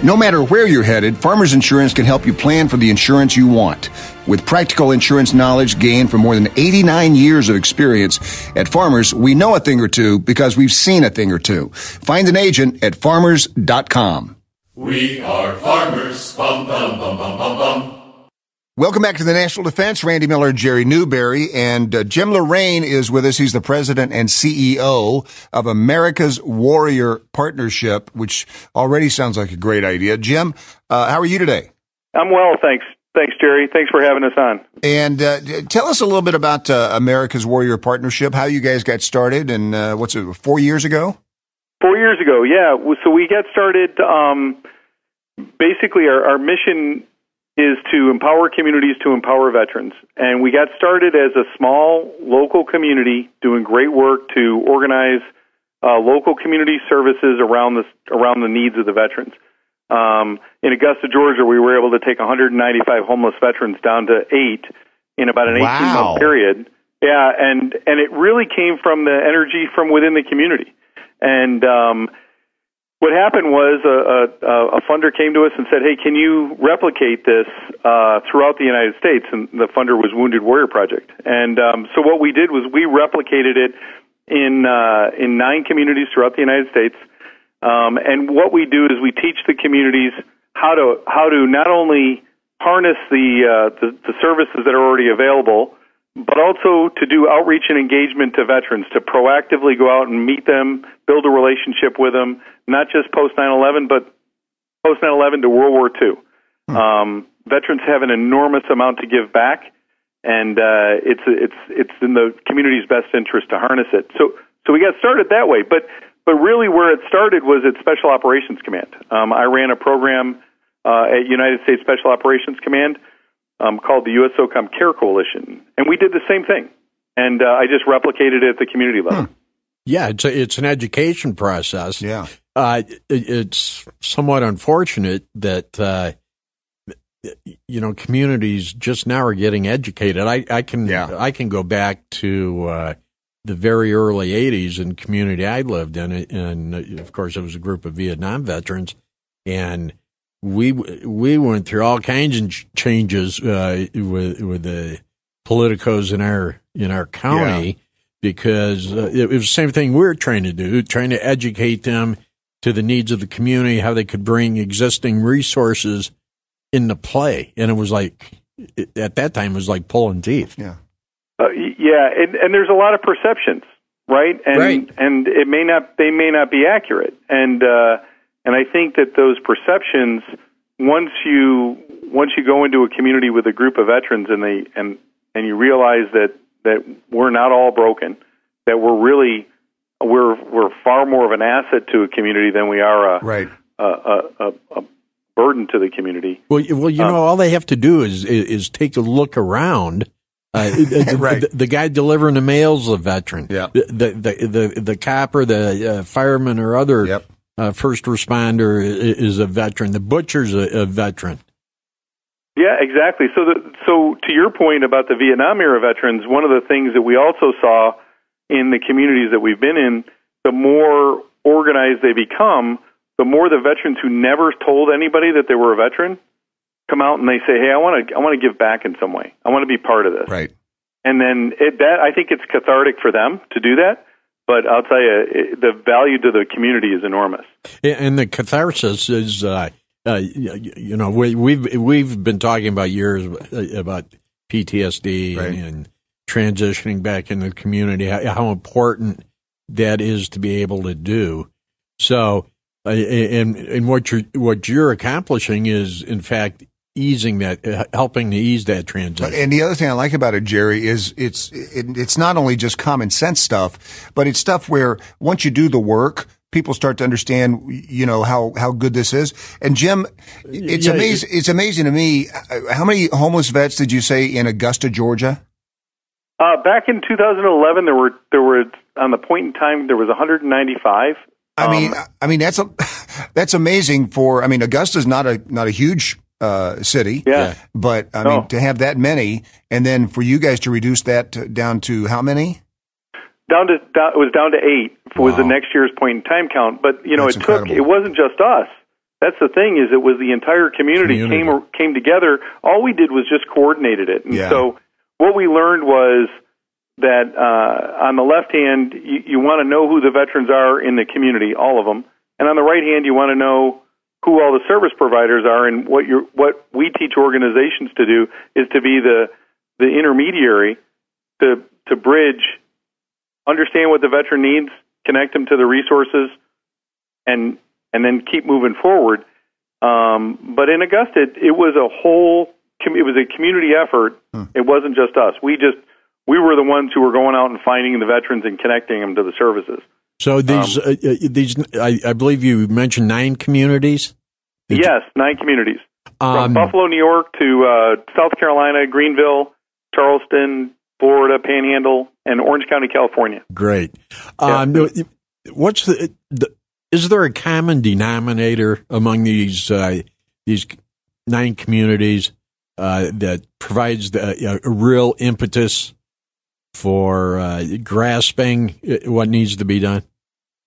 No matter where you're headed, Farmers Insurance can help you plan for the insurance you want. With practical insurance knowledge gained from more than 89 years of experience, at Farmers, we know a thing or two because we've seen a thing or two. Find an agent at farmers.com. We are farmers. Bum, bum, bum, bum, bum, bum. Welcome back to the National Defense. Randy Miller, Jerry Newberry, and Jim Lorraine is with us. He's the president and CEO of America's Warrior Partnership, which already sounds like a great idea. Jim, how are you today? I'm well, thanks. Thanks, Jerry. Thanks for having us on. And tell us a little bit about America's Warrior Partnership, how you guys got started, and 4 years ago? 4 years ago, yeah. So we got started, basically our mission is to empower communities to empower veterans. And we got started as a small local community doing great work to organize local community services around the needs of the veterans. In Augusta, Georgia, we were able to take 195 homeless veterans down to 8 in about an 18-month period. Yeah, and it really came from the energy from within the community. And what happened was a funder came to us and said, hey, can you replicate this throughout the United States? And the funder was Wounded Warrior Project. And so what we did was we replicated it in 9 communities throughout the United States. And what we do is we teach the communities how to not only harness the services that are already available, but also to do outreach and engagement to veterans, to proactively go out and meet them, build a relationship with them, not just post 9/11, but post 9/11 to World War II. Veterans have an enormous amount to give back, and it's in the community's best interest to harness it. So we got started that way, but really where it started was at Special Operations Command. I ran a program at United States Special Operations Command called the USOCOM Care Coalition, and we did the same thing, and I just replicated it at the community level. Yeah, it's an education process. Yeah, it's somewhat unfortunate that communities just now are getting educated. I can go back to the very early '80s in the community I lived in, and of course it was a group of Vietnam veterans, and we went through all kinds of changes with the politicos in our county because it was the same thing we were trying to do, trying to educate them to the needs of the community, how they could bring existing resources into play, and it was like at that time it was like pulling teeth. Yeah, and there's a lot of perceptions, right? And they may not be accurate, and I think that those perceptions, once you go into a community with a group of veterans and you realize that we're not all broken, that we're far more of an asset to a community than we are a burden to the community. Well, all they have to do is take a look around. The guy delivering the mail's a veteran. Yeah. The cop or the fireman or other first responder is a veteran. The butcher's a veteran. Yeah, exactly. So to your point about the Vietnam era veterans, one of the things that we also saw in the communities that we've been in, the more organized they become, the more the veterans who never told anybody that they were a veteran come out and they say, "Hey, I want to give back in some way. I want to be part of this." Right. And then I think it's cathartic for them to do that. But I'll tell you, the value to the community is enormous. And the catharsis is, we've been talking about years about PTSD and transitioning back into the community, how important that is to be able to do. So, and what you're accomplishing is, in fact, helping to ease that transition. And the other thing I like about it, Jerry, is it's not only just common sense stuff, but it's stuff where once you do the work, people start to understand, how good this is. And Jim, it's amazing. It's amazing to me. How many homeless vets did you say in Augusta, Georgia? Back in 2011, there were on the point in time there was 195. I mean that's amazing Augusta's not a huge city. Yeah. But to have that many, and then for you guys to reduce that down to how many? It was down to 8 was the next year's point in time count. But That's incredible. It wasn't just us. That's the thing, is it was the entire community came together. All we did was just coordinated it. And so what we learned was that on the left hand, you want to know who the veterans are in the community, all of them. And on the right hand, you want to know who all the service providers are. And what we teach organizations to do is to be the intermediary to bridge, understand what the veteran needs, connect them to the resources, and then keep moving forward. But in Augusta, it was a community effort. It wasn't just us. We were the ones who were going out and finding the veterans and connecting them to the services. So these, I believe you mentioned 9 communities? Yes, 9 communities. From Buffalo, New York to South Carolina, Greenville, Charleston, Florida, Panhandle, and Orange County, California. Great. What's is there a common denominator among these 9 communities that provides a real impetus for grasping what needs to be done?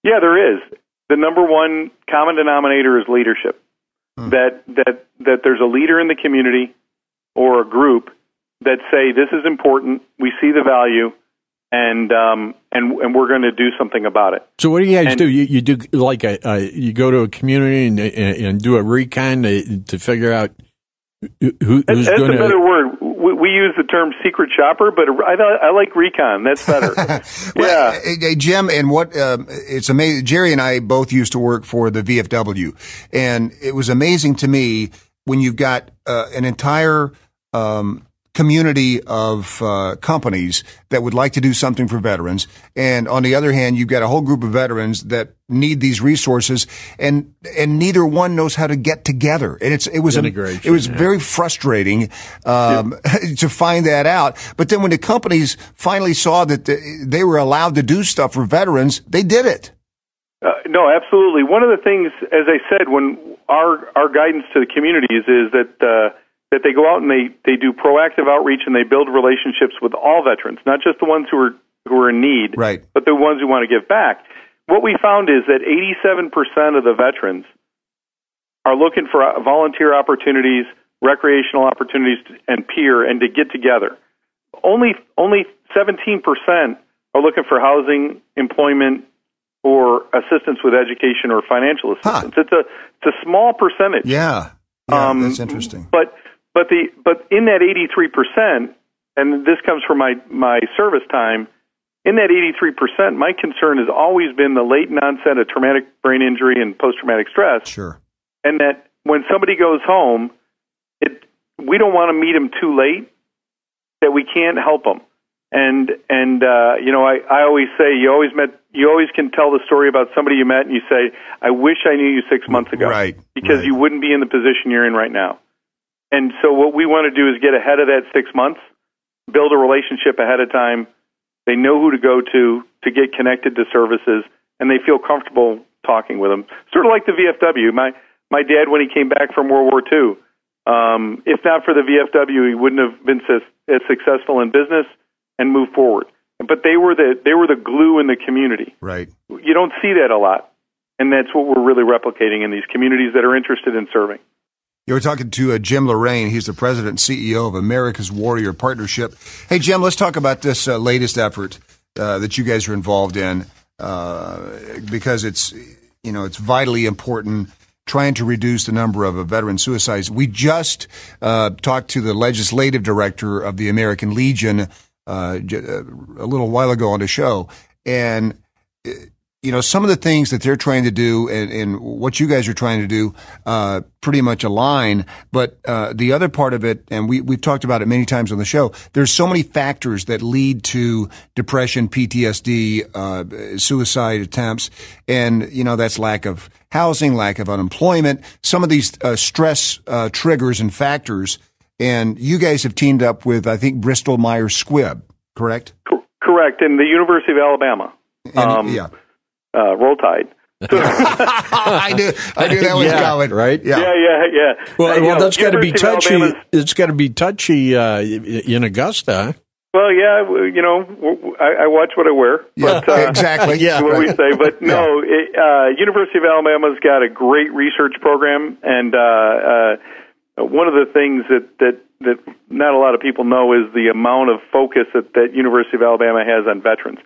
Yeah, there is. The number one common denominator is leadership. That there's a leader in the community or a group that say, this is important, we see the value, and we're going to do something about it. So what do you guys do? You do like you go to a community and do a recon to figure out who's going to... That's a better word. We use the term secret shopper, but I like recon. That's better. Well, hey, Jim, and what it's amazing. Jerry and I both used to work for the VFW, and it was amazing to me when you've got an entire community of companies that would like to do something for veterans, and on the other hand, you've got a whole group of veterans that need these resources, and neither one knows how to get together. And it was very frustrating to find that out. But then when the companies finally saw that they were allowed to do stuff for veterans, they did it. No, absolutely. One of the things, as I said, when our guidance to the communities is that they go out and they do proactive outreach and they build relationships with all veterans, not just the ones who are in need, right, but the ones who want to give back. What we found is that 87% of the veterans are looking for volunteer opportunities, recreational opportunities, and peer, and to get together. Only 17% are looking for housing, employment, or assistance with education or financial assistance. It's a small percentage. Yeah, that's interesting. But in that 83%, and this comes from my service time, in that 83%, my concern has always been the late onset of traumatic brain injury and post-traumatic stress. Sure. And that when somebody goes home, we don't want to meet them too late, that we can't help them. And I always say, you always can tell the story about somebody you met and you say, I wish I knew you 6 months ago. Right. Because you wouldn't be in the position you're in right now. And so what we want to do is get ahead of that 6 months, build a relationship ahead of time. They know who to go to get connected to services, and they feel comfortable talking with them. Sort of like the VFW. My dad, when he came back from World War II, if not for the VFW, he wouldn't have been as successful in business and moved forward. But they were the glue in the community. Right. You don't see that a lot, and that's what we're really replicating in these communities that are interested in serving. You were talking to Jim Lorraine. He's the president and CEO of America's Warrior Partnership. Hey, Jim, let's talk about this latest effort that you guys are involved in because it's vitally important, trying to reduce the number of veteran suicides. We just talked to the legislative director of the American Legion a little while ago on the show, and some of the things that they're trying to do and what you guys are trying to do pretty much align. But the other part of it, and we've talked about it many times on the show, there's so many factors that lead to depression, PTSD, suicide attempts, and that's lack of housing, lack of unemployment, some of these stress triggers and factors. And you guys have teamed up with, I think, Bristol-Myers Squibb, correct? Correct, and the University of Alabama. Roll Tide. I knew that was coming, right? Yeah. Well, that's got to be touchy. It's got to be touchy in Augusta. Well, yeah, I watch what I wear. Yeah, but, exactly. Yeah, what we say. But no, University of Alabama's got a great research program, and one of the things that not a lot of people know is the amount of focus that University of Alabama has on veterans.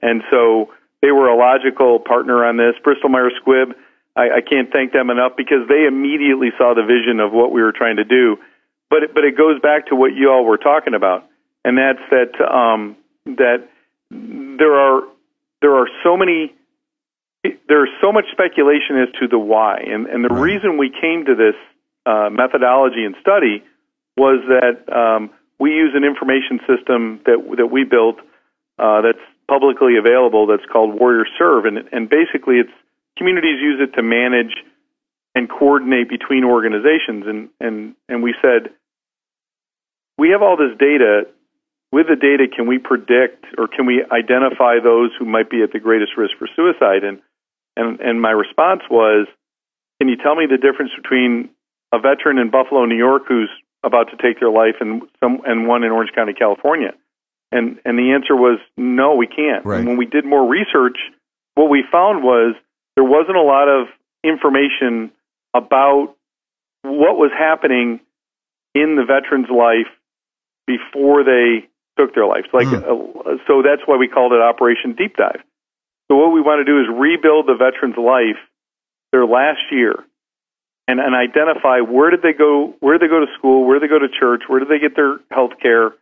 And so they were a logical partner on this. Bristol-Myers Squibb, I can't thank them enough because they immediately saw the vision of what we were trying to do. But it goes back to what you all were talking about. And that's that there are so much speculation as to the why, and the reason we came to this methodology and study was that we use an information system that we built that's publicly available that's called Warrior Serve, and basically it's communities use it to manage and coordinate between organizations, and we said we have all this data. With the data, can we predict or can we identify those who might be at the greatest risk for suicide? And my response was, can you tell me the difference between a veteran in Buffalo, New York, who's about to take their life, and one in Orange County, California? And the answer was no, we can't. Right. And when we did more research, what we found was there wasn't a lot of information about what was happening in the veteran's life before they took their lives. So that's why we called it Operation Deep Dive. So what we want to do is rebuild the veteran's life their last year and identify where did they go to school, where did they go to church, where did they get their health care,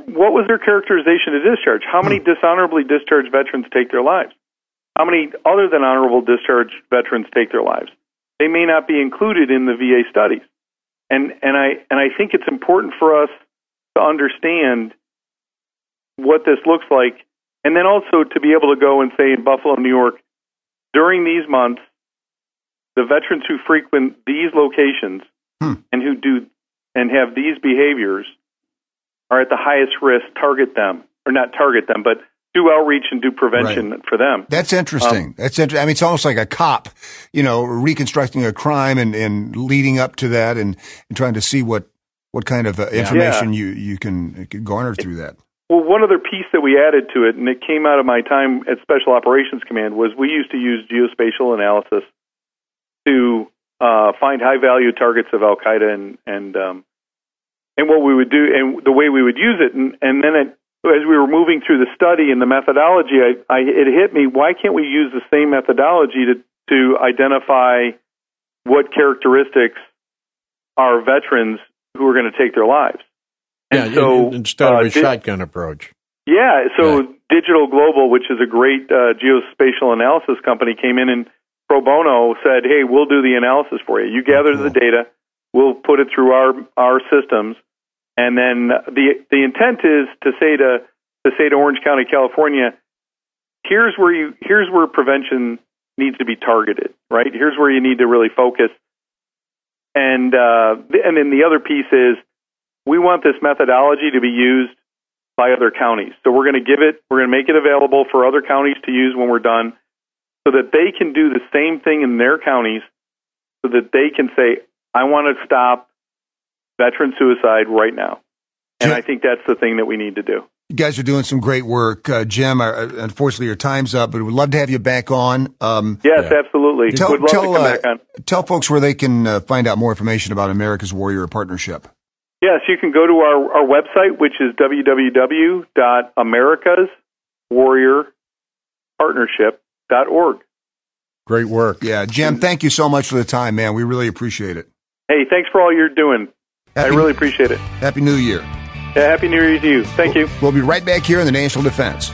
what was their characterization of discharge, how many dishonorably discharged veterans take their lives, how many other than honorable discharge veterans take their lives. They may not be included in the VA studies. And I think it's important for us to understand what this looks like, and then also to be able to go and say in Buffalo, New York, during these months, the veterans who frequent these locations and who do and have these behaviors are at the highest risk. Target them, or not target them, but do outreach and do prevention for them. That's interesting. I mean, it's almost like a cop, reconstructing a crime and leading up to that and trying to see what kind of information you can garner through that. Well, one other piece that we added to it, and it came out of my time at Special Operations Command, was we used to use geospatial analysis to find high-value targets of Al-Qaeda and what we would do and the way we would use it. And then as we were moving through the study and the methodology, it hit me, why can't we use the same methodology to identify what characteristics are veterans who are going to take their lives? And so, instead of a shotgun approach. Yeah, so Digital Global, which is a great geospatial analysis company, came in and pro bono said, hey, we'll do the analysis for you. You gather the data, we'll put it through our systems, and then the intent is to say to Orange County, California, here's where prevention needs to be targeted, right? Here's where you need to really focus. And then the other piece is, we want this methodology to be used by other counties. So we're going to make it available for other counties to use when we're done so that they can do the same thing in their counties so that they can say, I want to stop veteran suicide right now. And I think that's the thing that we need to do. You guys are doing some great work. Jim, unfortunately your time's up, but we'd love to have you back on. Yes, absolutely. Would love to come back on. Tell folks where they can find out more information about America's Warrior Partnership. Yes, you can go to our website, which is www.americaswarriorpartnership.org. Great work. Yeah, Jim, thank you so much for the time, man. We really appreciate it. Hey, thanks for all you're doing. I really appreciate it. Happy New Year. Yeah, Happy New Year to you. Thank you. We'll be right back here in the National Defense.